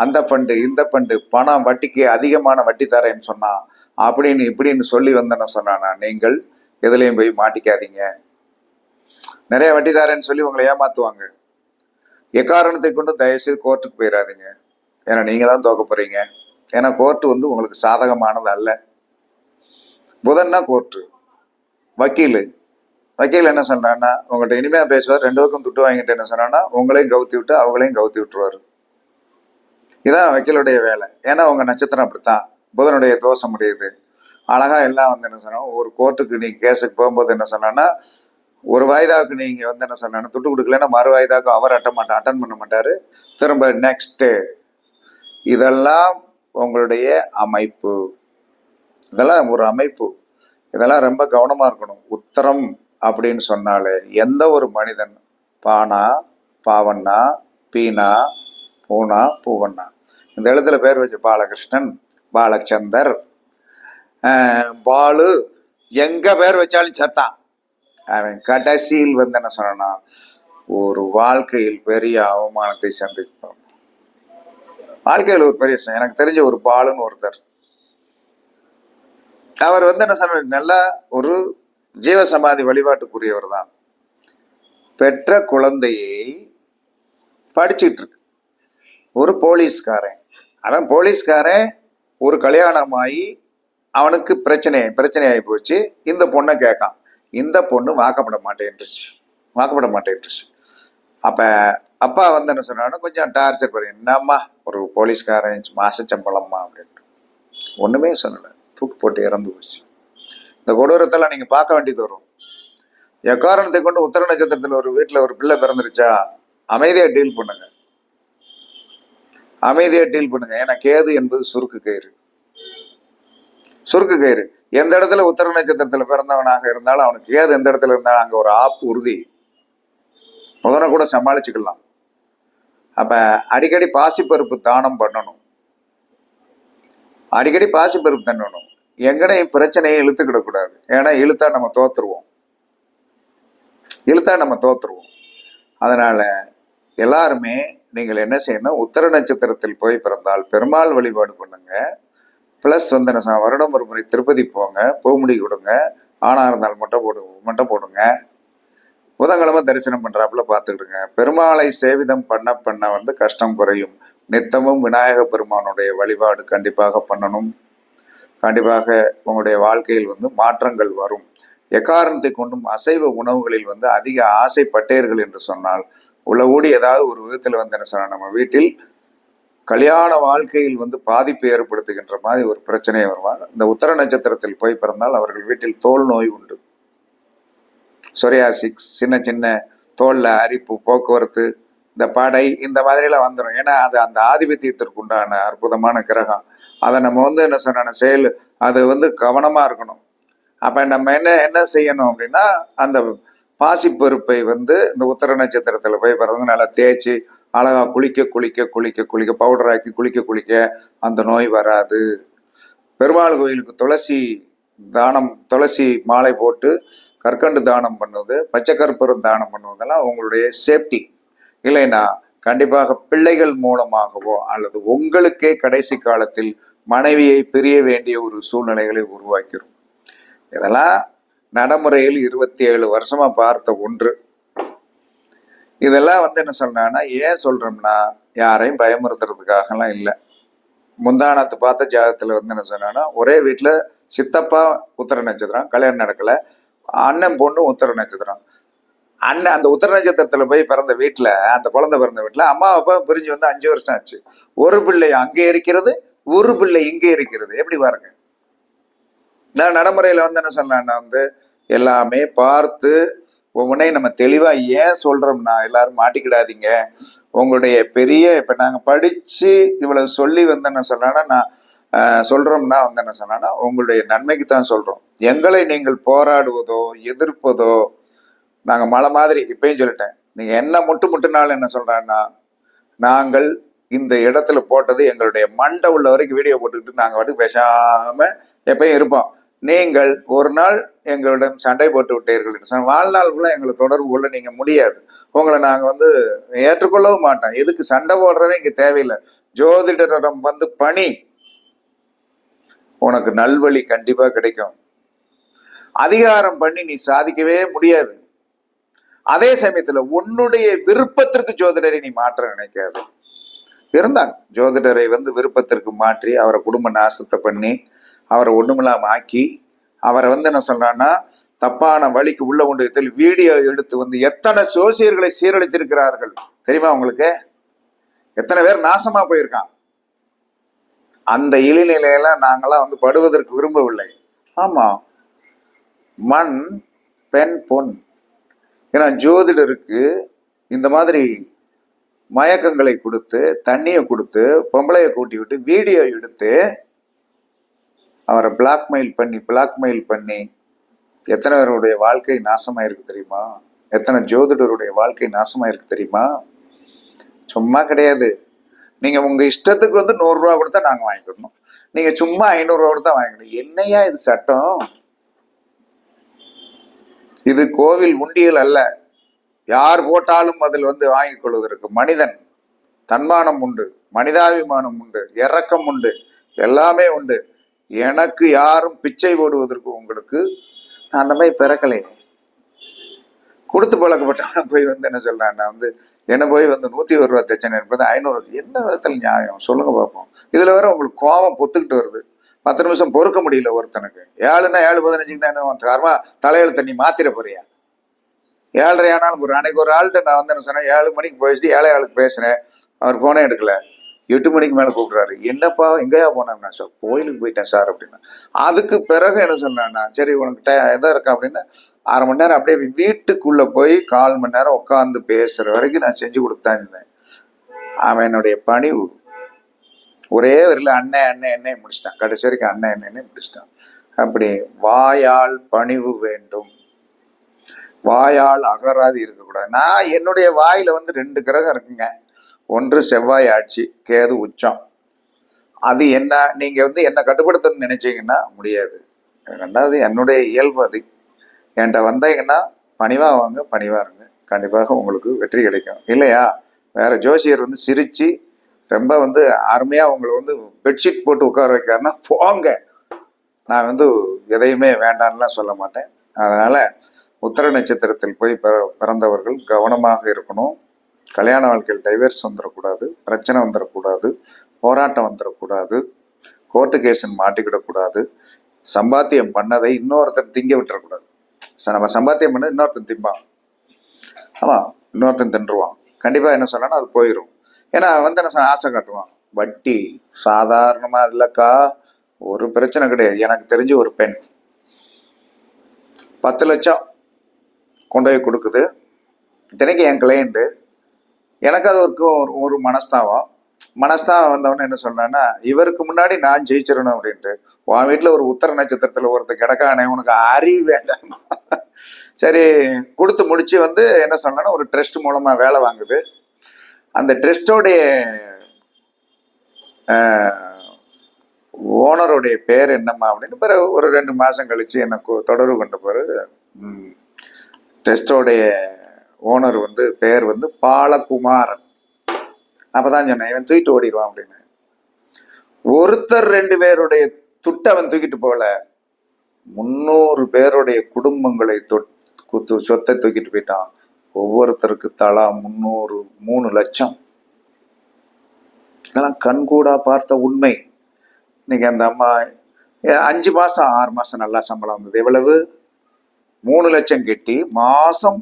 அந்த ஃபண்டு, இந்த ஃபண்டு, பணம் வட்டிக்கு அதிகமான வட்டி தரேன்னு சொன்னா அப்படின்னு இப்படின்னு சொல்லி வந்தேன்னு சொன்னா நீங்கள் எதுலையும் போய் மாட்டிக்காதீங்க. நிறைய வட்டி தரேன்னு சொல்லி உங்களை ஏமாத்துவாங்க. எக்காரணத்தை கொண்டு தயவுசெய்து கோர்ட்டுக்கு போயிடாதீங்க. ஏன்னா நீங்க தான் தோக்க போறீங்க. ஏன்னா கோர்ட்டு வந்து உங்களுக்கு சாதகமானது அல்ல. புதன்னா கோர்ட்டு, வக்கீல் என்ன சொல்றான்னா உங்கள்கிட்ட இனிமையா பேசுவார், 2 பக்கம் துட்டு வாங்கிட்டு என்ன சொன்னா உங்களையும் கவுத்தி விட்டு அவங்களையும் கவுத்தி விட்டுருவாரு. இதான் வக்கீலுடைய வேலை. ஏன்னா உங்க நட்சத்திரம் அப்படித்தான், புதனுடைய தோஷம் முடியுது. அழகா எல்லாம் வந்து என்ன சொன்னா ஒரு கோர்ட்டுக்கு நீங்க கேஸுக்கு போகும்போது என்ன சொன்னா ஒரு வாய்தாவுக்கு நீங்க வந்து என்ன சொன்னா துட்டு கொடுக்கலன்னா மறு வாய்தாவுக்கு அவர் அட்டன் பண்ண மாட்டாரு. திரும்ப நெக்ஸ்ட். இதெல்லாம் உங்களுடைய அமைப்பு. இதெல்லாம் ஒரு அமைப்பு. இதெல்லாம் ரொம்ப கவனமா இருக்கணும். உத்தரம் அப்படின்னு சொன்னாலே எந்த ஒரு மனிதன் பானா, பாவண்ணா, பீனா, பூனா, பூவண்ணா இந்த எழுத்துல பேர் வச்சு பாலகிருஷ்ணன், பாலச்சந்தர், பாலு எங்க பேர் வச்சாலும் சத்தான். அவன் கடைசியில் வந்து என்ன சொன்னா ஒரு வாழ்க்கையில் பெரிய அவமானத்தை சந்திப்பான். வாழ்க்கையில் ஒரு பெரிய எனக்கு தெரிஞ்ச ஒரு பாலுன்னு ஒருத்தர், அவர் வந்து என்ன சொன்ன நல்ல ஒரு ஜீவசமாதி வழிபாட்டுக்குரியவர் தான். பெற்ற குழந்தையை படிச்சுட்டு இருக்கு ஒரு போலீஸ்காரன். அவன் போலீஸ்காரன் ஒரு கல்யாணமாகி அவனுக்கு பிரச்சனையாகி போச்சு. இந்த பொண்ணை கேட்கான். இந்த பொண்ணு வாக்கப்பட மாட்டேன்ட்டுச்சு. அப்ப அப்பா வந்து என்ன சொன்னா கொஞ்சம் டார்ச்சர் பண்ணி, என்னம்மா ஒரு போலீஸ்காரன் மாச சம்பளம்மா அப்படின்ட்டு ஒண்ணுமே சொல்லலை. தூக்கு போட்டு இறந்து போச்சு. இந்த கொடூரத்தெல்லாம் நீங்க பார்க்க வேண்டியது வரும். எக்காரணத்தை கொண்டு உத்தர நட்சத்திரத்துல ஒரு வீட்டுல ஒரு பிள்ளை பிறந்துருச்சா அமைதியா டீல் பண்ணுங்க. ஏன்னா கேது என்பது சுருக்கு கயிறு. எந்த இடத்துல உத்தர நட்சத்திரத்துல பிறந்தவனாக இருந்தாலும் அவனுக்கு கேது எந்த இடத்துல இருந்தாலும் அங்க ஒரு ஆப்பு உறுதி. முதன கூட சமாளிச்சுக்கலாம். அப்ப அடிக்கடி பாசிப்பருப்பு தானம் பண்ணணும். எங்கனையும் பிரச்சனையை இழுத்துக்கிடக்கூடாது. ஏன்னா இழுத்தா நம்ம தோத்துருவோம். அதனால எல்லாருமே நீங்கள் என்ன செய்யணும், உத்தர நட்சத்திரத்தில் போய் பிறந்தால் பெருமாள் வழிபாடு பண்ணுங்க. பிளஸ் வந்து வருடம் ஒரு முறை திருப்பதி போங்க, பூமுடி கொடுங்க. ஆணா இருந்தால் மொட்டை போடுங்க. புதன்கிழமை தரிசனம் பண்றாப்புல பார்த்துக்கிடுங்க. பெருமாளை சேவிதம் பண்ண வந்து கஷ்டம் குறையும். நித்தமும் விநாயக பெருமானுடைய வழிபாடு கண்டிப்பாக பண்ணணும். கண்டிப்பாக உங்களுடைய வாழ்க்கையில் வந்து மாற்றங்கள் வரும். எக்காரணத்தை கொண்டும் அசைவ உணவுகளில் வந்து அதிக ஆசைப்பட்டீர்கள் என்று சொன்னால் உள்ள ஏதாவது ஒரு விதத்தில் வந்து என்ன சொன்னா நம்ம வீட்டில் கல்யாண வாழ்க்கையில் வந்து பாதிப்பை ஏற்படுத்துகின்ற மாதிரி ஒரு பிரச்சனையை வருவாங்க. இந்த உத்தர நட்சத்திரத்தில் போய் பிறந்தால் அவர்கள் வீட்டில் தோல் நோய் உண்டு. சொரியாசிக்ஸ், சின்ன தோல்ல அரிப்பு, போக்குவரத்து, இந்த படை இந்த மாதிரிலாம் வந்துடும். ஏன்னா அது அந்த ஆதிபத்தியத்திற்கு உண்டான அற்புதமான கிரகம். அதை நம்ம வந்து என்ன சொன்ன செயல் அது வந்து கவனமா இருக்கணும். அப்ப நம்ம என்ன செய்யணும் அப்படின்னா அந்த பாசிப்பருப்பை வந்து இந்த உத்தர நட்சத்திரத்துல போய் பிறகு நல்லா தேய்ச்சி அழகா குளிக்க பவுடர் ஆக்கி குளிக்க அந்த நோய் வராது. பெருமாள் கோயிலுக்கு துளசி தானம், துளசி மாலை போட்டு கற்கண்டு தானம் பண்ணுவது, பச்சை கற்பூரம் தானம் பண்ணுவதெல்லாம் உங்களுடைய சேஃப்டி. இல்லைன்னா கண்டிப்பாக பிள்ளைகள் மூலமாகவோ அல்லது உங்களுக்கே கடைசி காலத்தில் மனைவியை பிரிய வேண்டிய ஒரு சூழ்நிலைகளை உருவாக்கிடும். இதெல்லாம் நடைமுறையில் 27 வருஷமா பார்த்த ஒன்று. இதெல்லாம் என்ன சொல்றான்னா, ஏன் சொல்றோம்னா யாரையும் பயமுறுத்துறதுக்காகலாம் இல்லை. முந்தானத்து பார்த்த ஜாதகத்துல என்ன சொன்னா, ஒரே வீட்டுல சித்தப்பா உத்தர நட்சத்திரம், கல்யாணம் நடக்கல. அண்ணன் பொண்ணு உத்தர நட்சத்திரம். அண்ணன் அந்த உத்தர நட்சத்திரத்துல போய் பிறந்த வீட்டுல, அந்த குழந்தை பிறந்த வீட்டுல அம்மா அப்பா பிரிஞ்சு 5 வருஷம் ஆச்சு. ஒரு பிள்ளை அங்கே இருக்கிறது, ஒரு பிள்ளை இங்கே இருக்கிறது. எப்படி பாருங்க. நான் நடைமுறையில என்ன சொன்னா, எல்லாமே பார்த்து ஒவ்வொன்றையும் நம்ம தெளிவா ஏன் சொல்றோம்னா, எல்லாரும் மாட்டிக்கிடாதீங்க. உங்களுடைய பெரிய இப்ப நாங்க படிச்சு இவ்வளவு சொல்லி என்ன சொன்னா, நான் சொல்றோம்னா என்ன சொன்னா, உங்களுடைய நன்மைக்கு தான் சொல்றோம். எங்களை நீங்கள் போராடுவதோ எதிர்ப்பதோ, நாங்க மலை மாதிரி இப்பயும் சொல்லிட்டேன். நீங்க என்ன முட்டுனாலும் என்ன சொல்றான்னா, நாங்கள் இந்த இடத்துல போட்டது எங்களுடைய மண்டை உள்ள வரைக்கும் வீடியோ போட்டுக்கிட்டு நாங்க வந்து பேசாம எப்பயும் இருப்போம். நீங்கள் ஒரு நாள் எங்களிடம் சண்டை போட்டு விட்டீர்கள், வாழ்நாளுக்குள்ள எங்களை தொடர்பு கொள்ள நீங்க முடியாது. உங்களை நாங்க ஏற்றுக்கொள்ளவும் மாட்டோம். எதுக்கு சண்டை போடுறதே இங்க தேவையில்லை. ஜோதிடரிடம் பணி, உனக்கு நல்வழி கண்டிப்பா கிடைக்கும். அதிகாரம் பண்ணி நீ சாதிக்கவே முடியாது. அதே சமயத்துல உன்னுடைய விருப்பத்திற்கு ஜோதிடரை நீ மாற்ற நினைக்காது. இருந்தாங்க ஜோதிடரை விருப்பத்திற்கு மாற்றி அவரை குடும்ப நாசத்தை பண்ணி அவரை ஒண்ணுமில்லாம ஆக்கி அவரை என்ன சொல்றான்னா தப்பான வழிக்கு உள்ள கொண்டு வீடியோ எடுத்து எத்தனை சோசியர்களை சீரழித்திருக்கிறார்கள் தெரியுமா உங்களுக்கு? எத்தனை பேர் நாசமா போயிருக்கான். அந்த இழிநிலையெல்லாம் நாங்கெல்லாம் படுவதற்கு விரும்பவில்லை. ஆமா, மண் பெண் பொன். ஏன்னா ஜோதிடருக்கு இந்த மாதிரி மயக்கங்களை கொடுத்து, தண்ணியை கொடுத்து, பொம்பளையை கூட்டி விட்டு வீடியோ எடுத்து அவரை பிளாக்மெயில் பண்ணி எத்தனை பேருடைய வாழ்க்கை நாசமாயிருக்கு தெரியுமா? எத்தனை ஜோதிடருடைய வாழ்க்கை நாசமாயிருக்கு தெரியுமா? சும்மா கிடையாது. நீங்க உங்க இஷ்டத்துக்கு 100 ரூபா கொடுத்தா நாங்க வாங்கிக்கணும். நீங்க சும்மா 500 ரூபா கொடுத்தா வாங்கிக்கணும். என்னையா இது சட்டம்? இது கோவில் உண்டியல் அல்ல. யார் போட்டாலும் அதில் வாங்கிக் கொள்வதற்கு மனிதன் தன்மானம் உண்டு, மனிதாபிமானம் உண்டு, இரக்கம் உண்டு, எல்லாமே உண்டு. எனக்கு யாரும் பிச்சை போடுவதற்கு உங்களுக்கு நான் அந்த மாதிரி பிறக்கலை. கொடுத்து பழக்கப்பட்டவன போய் என்ன சொல்றான்னா என்ன போய் 101 ரூபா தைச்சனை என்பது 500. என்ன விதத்தில் நியாயம் சொல்லுங்க பார்ப்போம். இதுல வேற உங்களுக்கு கோபம் பொத்துக்கிட்டு வருது. 10 நிமிஷம் பொறுக்க முடியல ஒருத்தனுக்கு. 7ன்னா 7:15 காரமா தலையில தண்ணி மாத்திர போறியா? 7:30 ஆனாலும் ஒரு அன்னைக்கு ஒரு ஆள்கிட்ட நான் என்ன சொன்னேன், 7 மணிக்கு போயிட்டு 7 ஆளுக்கு பேசுறேன். அவர் போனே எடுக்கல. 8 மணிக்கு மேல கூப்பிடுறாரு. என்னப்பா எங்கேயா போனேன்னா, சார் கோயிலுக்கு போயிட்டேன் சார் அப்படின்னா. அதுக்கு பிறகு என்ன சொன்னா, சரி உனக்கு எதா இருக்கா அப்படின்னு 1/2 மணி நேரம் அப்படியே வீட்டுக்குள்ள போய் 1/4 மணி நேரம் உட்காந்து பேசுற வரைக்கும் நான் செஞ்சு கொடுத்தான் இருந்தேன். அவனுடைய பணிவு ஒரே வரையில அண்ணன் முடிச்சிட்டான். கடைசி வரைக்கும் அண்ணன் முடிச்சிட்டான். அப்படி வாயால் பணிவு வேண்டும், வாயால் அகராதி இருக்கக்கூடாது. நான் என்னுடைய வாயில 2 கிரகம் இருக்குங்க. ஒன்று செவ்வாய் ஆட்சி, கேது உச்சம். அது என்ன நீங்க என்ன கட்டுப்படுத்தணும்னு நினைச்சீங்கன்னா முடியாது. 2வது என்னுடைய இயல்பு அது. என்கிட்ட வந்தீங்கன்னா பணிவா வாங்க, பணிவா இருங்க, கண்டிப்பாக உங்களுக்கு வெற்றி கிடைக்கும். இல்லையா வேற ஜோசியர் சிரிச்சு ரொம்ப அருமையா உங்களை பெட்ஷீட் போட்டு உட்கார வைக்காருன்னா போங்க. நான் எதையுமே வேண்டான்லாம் சொல்ல மாட்டேன். அதனால உத்தர நட்சத்திரத்தில் போய் பிறந்தவர்கள் கவனமாக இருக்கணும். கல்யாண வாழ்க்கையில் டைவர்ஸ் வந்துடக்கூடாது, பிரச்சனை வந்துடக்கூடாது, போராட்டம் வந்துடக்கூடாது, கோர்ட்டு கேஸன் மாட்டிக்கிடக்கூடாது, சம்பாத்தியம் பண்ணதை இன்னொருத்தர் திங்க விட்டுறக்கூடாது. நம்ம சம்பாத்தியம் பண்ண இன்னொருத்தன் திம்பான். ஆமா, இன்னொருத்தன் தின்றுவான். கண்டிப்பா என்ன சொன்னா அது போயிடும். ஏன்னா என்ன சொன்ன ஆசை காட்டுவான். வட்டி சாதாரணமா இல்லக்கா, ஒரு பிரச்சனை கிடையாது. எனக்கு தெரிஞ்சு ஒரு பெண் 10 லட்சம் கொண்டு போய் கொடுக்குது. இத்தனைக்கு என் கிளையண்ட். எனக்கு அது ஒரு மனஸ்தாபம் வந்தவொடனே என்ன சொன்னா, இவருக்கு முன்னாடி நான் ஜெயிச்சிடணும் அப்படின்ட்டு. உன் வீட்டுல ஒரு உத்தர நட்சத்திரத்துல ஒருத்தர் கிடக்கானே, உனக்கு அறிவு வேண்டாம். சரி கொடுத்து முடிச்சு என்ன சொன்னா ஒரு ட்ரஸ்ட் மூலமா வேலை வாங்குது. அந்த ட்ரஸ்டோடைய ஓனருடைய பேர் என்னம்மா அப்படின்னு பிறகு ஒரு 2 மாசம் கழிச்சு எனக்கு தொடர்பு கொண்ட பிறகு டெஸ்டோடைய ஓனர் வந்து பேர் வந்து பாலகுமாரன். அப்பதான் சொன்னேன் இவன் தூக்கிட்டு ஓடிடுவான் அப்படின்னு. ஒருத்தர் 2 பேருடைய துட்டை அவன் தூக்கிட்டு போகல, 300 பேருடைய குடும்பங்களை சொத்தை தூக்கிட்டு போயிட்டான். ஒவ்வொருத்தருக்கு தலா 3 லட்சம். இதெல்லாம் கண்கூடா பார்த்த உண்மை. இன்னைக்கு அந்த அம்மா 5 மாசம் 6 மாசம் நல்லா சம்பளம் வந்தது. எவ்வளவு? 3 லட்சம் கட்டி மாசம்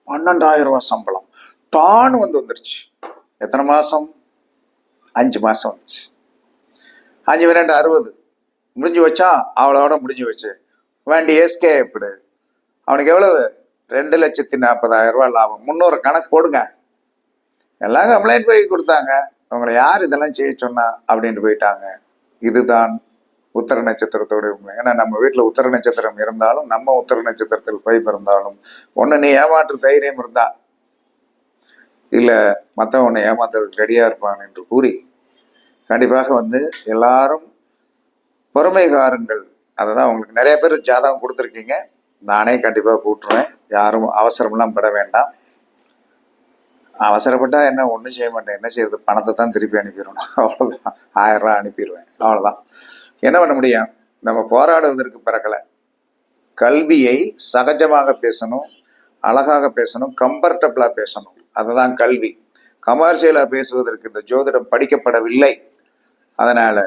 12,000 ரூபாய் சம்பளம் டான்னு வந்துருச்சு. எத்தனை மாசம்? 5 மாசம் வந்துச்சு. 5 2 60 முடிஞ்சு வச்சா அவளோட முடிஞ்சு வச்சு வேண்டி எஸ்கேப்டு. அவனுக்கு எவ்வளவு? 2,40,000 ரூபாய் லாபம். 300 கணக்கு போடுங்க. எல்லாம் கம்ப்ளைண்ட் போய் கொடுத்தாங்க. அவங்களை யார் இதெல்லாம் செய்ய சொன்னா அப்படின்ட்டு போயிட்டாங்க. இதுதான் உத்தர நட்சத்திரத்தோட உண்மை. ஏன்னா நம்ம வீட்டுல உத்தர நட்சத்திரம் இருந்தாலும், நம்ம உத்தர நட்சத்திரத்தில் போய் பிறந்தாலும், ஒண்ணு நீ ஏமாற்று தைரியம் இருந்தா, இல்ல மத்தவன் உன்னை ஏமாத்துறதுக்கு ரெடியா இருப்பான் என்று கூறி கண்டிப்பாக வந்து எல்லாரும் பொறுமைகாரங்கள். அததான் உங்களுக்கு நிறைய பேர் ஜாதகம் கொடுத்துருக்கீங்க. நானே கண்டிப்பா கூட்டுருவேன். யாரும் அவசரம்லாம் பட வேண்டாம். அவசரப்பட்டா என்ன ஒன்றும் செய்ய மாட்டேன். என்ன செய்யறது? பணத்தை தான் திருப்பி அனுப்பிடணும். அவ்வளோதான். 1000 ரூபாய் அனுப்பிடுவேன். அவ்வளோதான். என்ன பண்ண முடியும்? நம்ம போராடுவதற்கு பிறக்கலை. கல்வியை சகஜமாக பேசணும், அழகாக பேசணும், கம்ஃபர்டபுளா பேசணும். அதுதான் கல்வி. கமர்ஷியலா பேசுவதற்கு இந்த ஜோதிடம் படிக்கப்படவில்லை. அதனால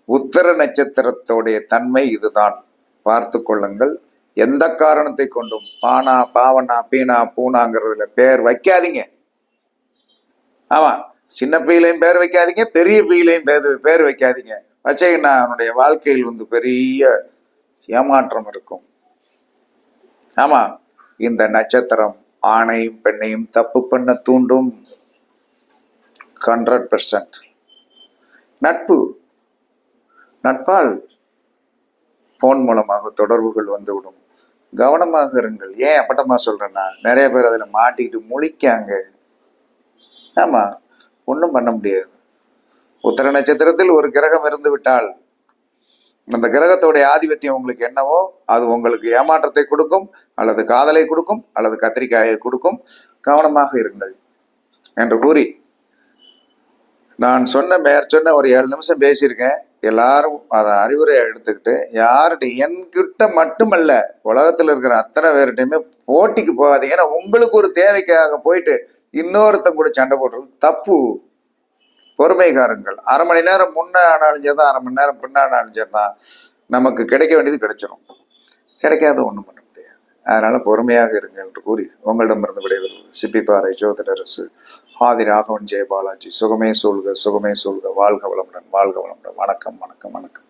உத்தர நட்சத்திரத்தோடைய தன்மை இதுதான். பார்த்து கொள்ளுங்கள். எந்த காரணத்தை கொண்டும் பானா, பாவனா, பீனா, பூனாங்கிறதுல பேர் வைக்காதீங்க. ஆமா, சின்ன பையிலையும் பேர் வைக்காதீங்க, பெரிய பையிலையும் பேர் வைக்காதீங்க. வச்சீங்கன்னா அவனுடைய வாழ்க்கையில் வந்து பெரிய ஏமாற்றம் இருக்கும். ஆமா, இந்த நட்சத்திரம் ஆணையும் பெண்ணையும் தப்பு பண்ண தூண்டும். 100%. நட்பால் போன் மூலமாக தொடர்புகள் வந்துவிடும். கவனமாக இருங்கள். ஏன் அப்பட்டமா சொல்றேன்னா, நிறைய பேர் அதுல மாட்டிக்கிட்டு முழிக்காங்க. ஆமா, ஒன்றும் பண்ண முடியாது. உத்தர நட்சத்திரத்தில் ஒரு கிரகம் இருந்து விட்டால், அந்த கிரகத்தோடைய ஆதிபத்தியம் உங்களுக்கு என்னவோ அது உங்களுக்கு ஏமாற்றத்தை கொடுக்கும், அல்லது காதலை கொடுக்கும், அல்லது கத்திரிக்காயை கொடுக்கும். கவனமாக இருங்கள் என்று கூறி, நான் மேற்சொன்ன ஒரு 7 நிமிஷம் பேசியிருக்கேன். எல்லாரும் அதை அறிவுரையை எடுத்துக்கிட்டு, யார்கிட்ட என்கிட்ட மட்டுமல்ல, உலகத்துல இருக்கிற அத்தனை பேர்கிட்டையுமே போட்டிக்கு போகாதீங்க. ஏன்னா உங்களுக்கு ஒரு தேவைக்காக போயிட்டு இன்னொருத்தன் கூட சண்டை போடுறது தப்பு. பொறுமைகாரங்கள். 1/2 மணி நேரம் முன்ன ஆனாலும் சரிதான், 1/2 மணி நேரம் பின்னாலும் சரிதான், நமக்கு கிடைக்க வேண்டியது கிடைச்சிடும். கிடைக்காத ஒண்ணும் பண்ண முடியாது. அதனால பொறுமையாக இருங்கள் என்று கூறி உங்களிடமிருந்து விடைபெறுவது சிப்பிப்பாறை ஜோதிடரசு ஆதி ராகவன் ஜெயபாலாஜி. சுகமே சொல்க, சுகமே சொல்க. வாழ்க வளமுடன், வாழ்க வளமுடன். வணக்கம், வணக்கம், வணக்கம்.